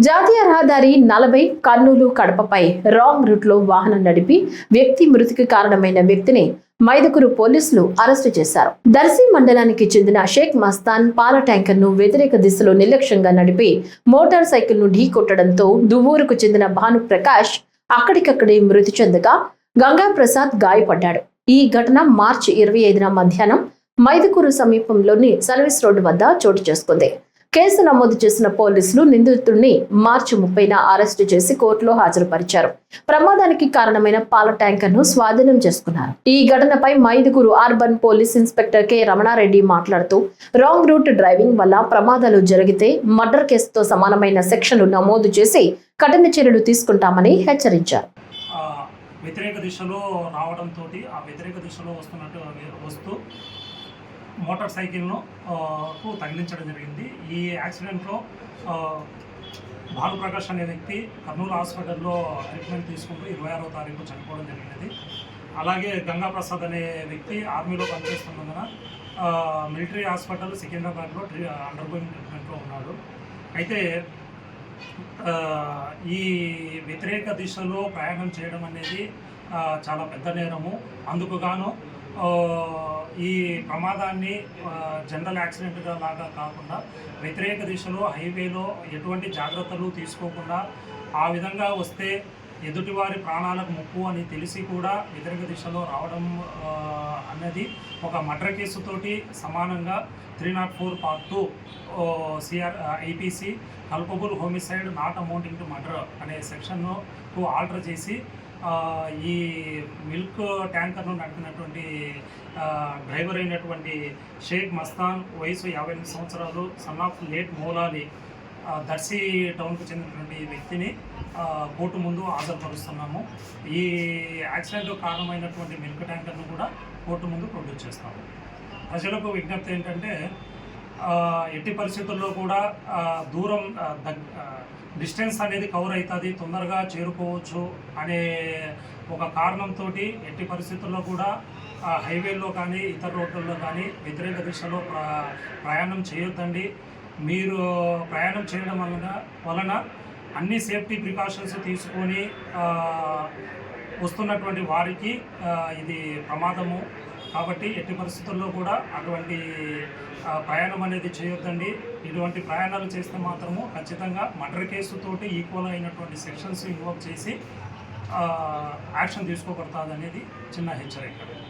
జాతీయ రహదారి 40 కర్నూలు కడపపై రాంగ్ రూట్లో వాహనం నడిపి వ్యక్తి మృతికి కారణమైన వ్యక్తిని మైదుకూరు పోలీసులు అరెస్టు చేశారు. దర్శి మండలానికి చెందిన షేక్ మస్తాన్ పాల ట్యాంకర్ను వ్యతిరేక దిశలో నిర్లక్ష్యంగా నడిపి మోటార్ సైకిల్ను ఢీకొట్టడంతో దువ్వూరుకు చెందిన భాను ప్రకాష్ అక్కడికక్కడే మృతి చెందగా గంగా ప్రసాద్ గాయపడ్డాడు. ఈ ఘటన మార్చి 25న మధ్యాహ్నం మైదుకూరు సమీపంలోని సర్వీస్ రోడ్డు వద్ద చోటు చేసుకుంది. కేసు నమోదు చేసిన పోలీసులు నిందితుడిని మార్చి 30న అరెస్టు చేసి కోర్టులో హాజరుపరిచారు. ప్రమాదానికి కారణమైన పాల ట్యాంకర్ను స్వాధీనం చేసుకున్నారు. ఈ ఘటనపై Mydukur urban police inspector K Ramana Reddy మాట్లాడుతూ రాంగ్ రూట్ డ్రైవింగ్ వల్ల ప్రమాదాలు జరిగితే మర్డర్ కేసుతో సమానమైన సెక్షన్లు నమోదు చేసి కఠిన చర్యలు తీసుకుంటామని హెచ్చరించారు. వ్యతిరేక దిశలో రావడంతో ఆ వ్యతిరేక దిశలో వస్తూ మోటార్ సైకిల్ను తగిలించడం జరిగింది. ఈ యాక్సిడెంట్లో భానుప్రకాష్ అనే వ్యక్తి కర్నూలు హాస్పిటల్లో ట్రీట్మెంట్ తీసుకుంటూ 26వ తారీఖు చనిపోవడం జరిగినది. అలాగే గంగా ప్రసాద్ అనే వ్యక్తి ఆర్మీలో పనిచేస్తున్నందున మిలిటరీ హాస్పిటల్ సికింద్రాబాద్లో అండర్గోయింగ్ ట్రీట్మెంట్లో ఉన్నాడు. అయితే ఈ వ్యతిరేక దిశలో ప్రయాణం చేయడం అనేది చాలా పెద్ద నేరము. అందుకు గాను ఈ ప్రమాదాన్ని జనరల్ యాక్సిడెంట్గా లాగా కాకుండా వ్యతిరేక దిశలో హైవేలో ఎటువంటి జాగ్రత్తలు తీసుకోకుండా ఆ విధంగా వస్తే ఎదుటివారి ప్రాణాలకు ముప్పు అని తెలిసి కూడా వ్యతిరేక దిశలో రావడం అన్నది ఒక మర్డర్ కేసుతోటి సమానంగా 304 Part 2 IPC culpable homicide not amounting to murder అనే సెక్షన్ను ఆల్టర్ చేసి ఈ మిల్క్ ట్యాంకర్ను నడిపినటువంటి డ్రైవర్ అయినటువంటి షేక్ మస్తాన్ వయసు 58 సంవత్సరాలు son of late Moulali Darsi టౌన్కు చెందినటువంటి వ్యక్తిని కోర్టు ముందు హాజరుపరుస్తున్నాము. ఈ యాక్సిడెంట్ కారణమైనటువంటి మిల్క్ ట్యాంకర్ను కూడా కోర్టు ముందు ప్రొడ్యూస్ చేస్తాము. ప్రజలకు విజ్ఞప్తి ఏంటంటే ఎట్టి పరిస్థితుల్లో కూడా దూరం డిస్టెన్స్ అనేది కవర్ అవుతుంది, తొందరగా చేరుకోవచ్చు అనే ఒక కారణంతో ఎట్టి పరిస్థితుల్లో కూడా హైవేల్లో కానీ ఇతర రోడ్లలో కానీ వ్యతిరేక దిశలో ప్రయాణం చేయొద్దండి. మీరు ప్రయాణం చేయడం వలన అన్ని సేఫ్టీ ప్రికాషన్స్ తీసుకొని వస్తున్నటువంటి వారికి ఇది ప్రమాదము. కాబట్టి ఎట్టి పరిస్థితుల్లో కూడా అటువంటి ప్రయాణం అనేది చేయొద్దండి. ఇటువంటి ప్రయాణాలు చేస్తే మాత్రము ఖచ్చితంగా మర్డర్ కేసుతోటి ఈక్వల్ అయినటువంటి సెక్షన్స్ ఇన్వాల్వ్ చేసి యాక్షన్ తీసుకోబడుతుంది అనేది చిన్న హెచ్చరిక.